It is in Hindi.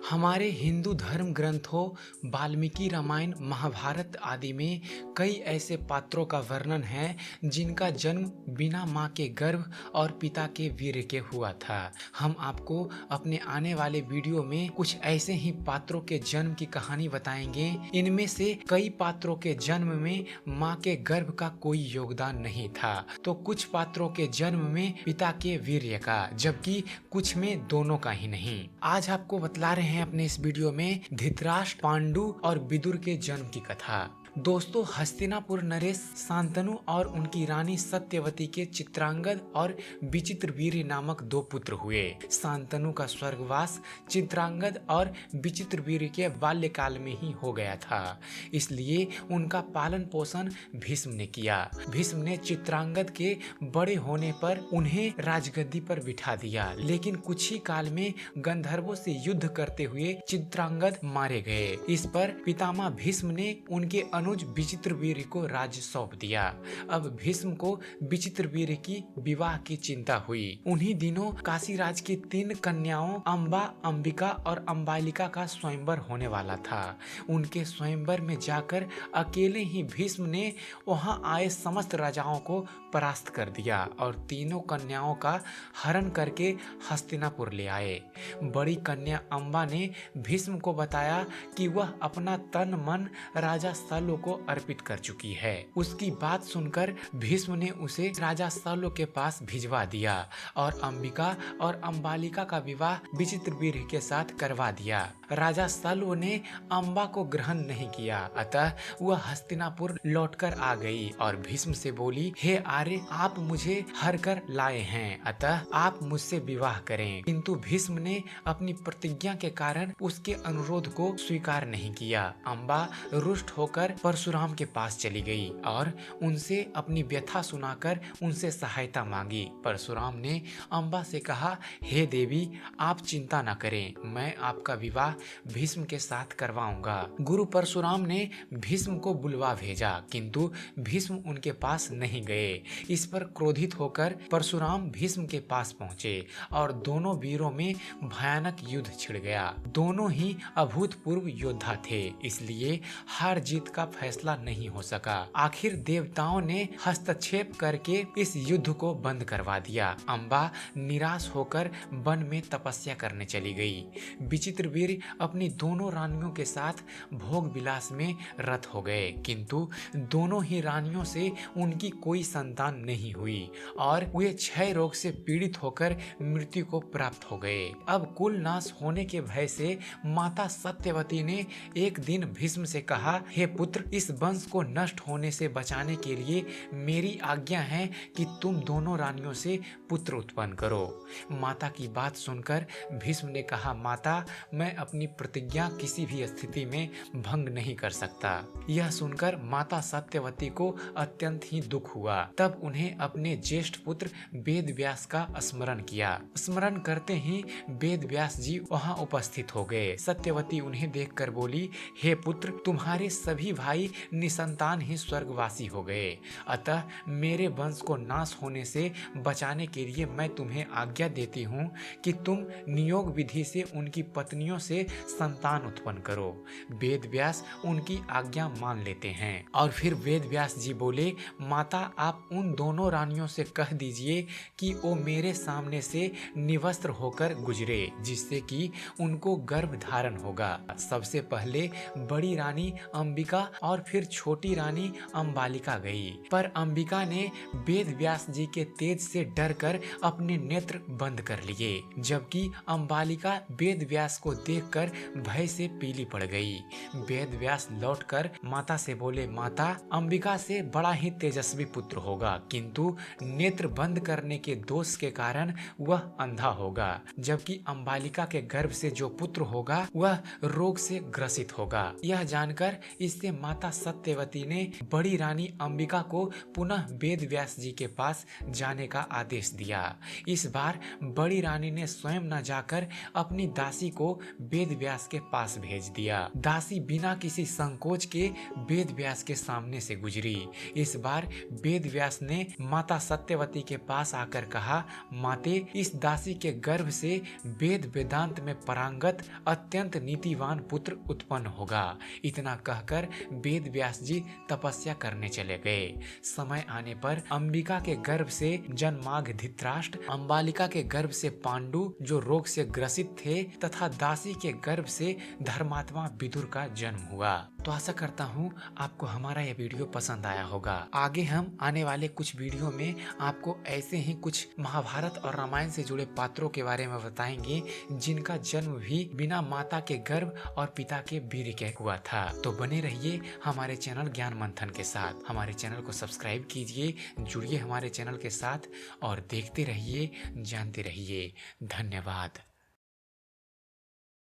हमारे हिंदू धर्म ग्रंथों वाल्मीकि रामायण महाभारत आदि में कई ऐसे पात्रों का वर्णन है जिनका जन्म बिना माँ के गर्भ और पिता के वीर्य के हुआ था। हम आपको अपने आने वाले वीडियो में कुछ ऐसे ही पात्रों के जन्म की कहानी बताएंगे। इनमें से कई पात्रों के जन्म में माँ के गर्भ का कोई योगदान नहीं था, तो कुछ पात्रों के जन्म में पिता के वीर्य का, जबकि कुछ में दोनों का ही नहीं। आज आपको बतला रहे हैं अपने इस वीडियो में धृतराष्ट्र, पांडु और विदुर के जन्म की कथा। दोस्तों, हस्तिनापुर नरेश, शांतनु और उनकी रानी सत्यवती के चित्रांगद और विचित्रवीर नामक दो पुत्र हुए। शांतनु का स्वर्गवास चित्रांगद और विचित्रवीर के बाल्यकाल में ही हो गया था, इसलिए उनका पालन पोषण भीष्म ने किया। भीष्म ने चित्रांगद के बड़े होने पर उन्हें राजगद्दी पर बिठा दिया, लेकिन कुछ ही काल में गंधर्वों से युद्ध करते हुए चित्रांगद मारे गए। इस पर पितामह भीष्म ने उनके अनुज विचित्रवीर को राज्य सौंप दिया। अब भीष्म को विचित्रवीर की विवाह की चिंता हुई। उन्हीं दिनों काशीराज की 3 कन्याओं अंबा, अंबिका और अंबालिका का स्वयंवर होने वाला था। उनके स्वयंवर में जाकर अकेले ही भीष्म ने वहां आए समस्त राजाओं को परास्त कर दिया और तीनों कन्याओं का हरण करके हस्तिनापुर ले आए। बड़ी कन्या अंबा ने भीष्म को बताया कि वह अपना तन मन राजा शल्य को अर्पित कर चुकी है। उसकी बात सुनकर भीष्म ने उसे राजा शल्य के पास भिजवा दिया और अंबिका और अंबालिका का विवाह विचित्रवीर के साथ करवा दिया। राजा शल्य ने अंबा को ग्रहण नहीं किया, अतः वह हस्तिनापुर लौटकर आ गई और भीष्म से बोली, हे आर्य, आप मुझे हर कर लाए हैं, अतः आप मुझसे विवाह करें। किंतु भीष्म ने अपनी प्रतिज्ञा के कारण उसके अनुरोध को स्वीकार नहीं किया। अंबा रुष्ट होकर परशुराम के पास चली गई और उनसे अपनी व्यथा सुनाकर उनसे सहायता मांगी। परशुराम ने अंबा से कहा, हे देवी, आप चिंता न करें, मैं आपका विवाह भीष्म के साथ करवाऊंगा। गुरु परशुराम ने भीष्म को बुलवा भेजा, किंतु भीष्म उनके पास नहीं गए। इस पर क्रोधित होकर परशुराम भीष्म के पास पहुंचे और दोनों वीरों में भयानक युद्ध छिड़ गया। दोनों ही अभूतपूर्व योद्धा थे, इसलिए हार जीत का फैसला नहीं हो सका। आखिर देवताओं ने हस्तक्षेप करके इस युद्ध को बंद करवा दिया। अंबा निराश होकर वन में तपस्या करने चली गई। विचित्रवीर अपनी दोनों रानियों के साथ भोग विलास में रत हो गए, किंतु दोनों ही रानियों से उनकी कोई संतान नहीं हुई और वे क्षय रोग से पीड़ित होकर मृत्यु को प्राप्त हो गए। अब कुल नाश होने के भय से माता सत्यवती ने एक दिन भीष्म से कहा, हे पुत्र, इस वंश को नष्ट होने से बचाने के लिए मेरी आज्ञा है कि तुम दोनों रानियों से पुत्र उत्पन्न करो। माता की बात सुनकर भीष्म ने कहा, माता, मैं अपनी प्रतिज्ञा किसी भी स्थिति में भंग नहीं कर सकता। यह सुनकर माता सत्यवती को अत्यंत ही दुख हुआ। तब उन्हें अपने ज्येष्ठ पुत्र वेद व्यास का स्मरण किया। स्मरण करते ही वेद व्यास जी वहां उपस्थित हो गए। सत्यवती उन्हें देखकर बोली, हे पुत्र, तुम्हारे सभी भाई निसंतान ही स्वर्गवासी हो गए, अतः मेरे वंश को नाश होने से बचाने के लिए मैं तुम्हें आज्ञा देती हूँ कि तुम नियोग विधि से उनकी पत्नियों से संतान उत्पन्न करो। वेद व्यास उनकी आज्ञा मान लेते हैं और फिर वेद व्यास जी बोले, माता, आप उन दोनों रानियों से कह दीजिए कि वो मेरे सामने से निवस्त्र होकर गुजरे, जिससे कि उनको गर्भ धारण होगा। सबसे पहले बड़ी रानी अंबिका और फिर छोटी रानी अंबालिका गई, पर अंबिका ने वेद व्यास जी के तेज से डरकर अपने नेत्र बंद कर लिए, जबकि अंबालिका वेद व्यास को देखकर भय से पीली पड़ गई। वेद व्यास लौटकर माता से बोले, माता, अंबिका से बड़ा ही तेजस्वी पुत्र होगा, किंतु नेत्र बंद करने के दोष के कारण वह अंधा होगा, जबकि अंबालिका के गर्भ से जो पुत्र होगा वह रोग से ग्रसित होगा। यह जानकर इससे माता सत्यवती ने बड़ी रानी अंबिका को पुनः वेद व्यास जी के पास जाने का आदेश दिया। इस बार बड़ी रानी ने स्वयं न जाकर अपनी दासी को वेद व्यास के पास भेज दिया। दासी बिना किसी संकोच के वेद व्यास के सामने से गुजरी। इस बार वेद व्यास ने माता सत्यवती के पास आकर कहा, माते, इस दासी के गर्भ से वेद वेदांत में पारंगत अत्यंत नीतिवान पुत्र उत्पन्न होगा। इतना कहकर वेद व्यास जी तपस्या करने चले गए। समय आने पर अंबिका के गर्भ से जन्मांग धृतराष्ट्र, अंबालिका के गर्भ से पांडु जो रोग से ग्रसित थे, तथा दासी के गर्भ से धर्मात्मा विदुर का जन्म हुआ। तो आशा करता हूँ आपको हमारा यह वीडियो पसंद आया होगा। आगे हम आने वाले कुछ वीडियो में आपको ऐसे ही कुछ महाभारत और रामायण से जुड़े पात्रों के बारे में बताएंगे जिनका जन्म भी बिना माता के गर्भ और पिता के वीर्य के हुआ था। तो बने रहिए हमारे चैनल ज्ञान मंथन के साथ। हमारे चैनल को सब्सक्राइब कीजिए, जुड़िए हमारे चैनल के साथ और देखते रहिए, जानते रहिए। धन्यवाद।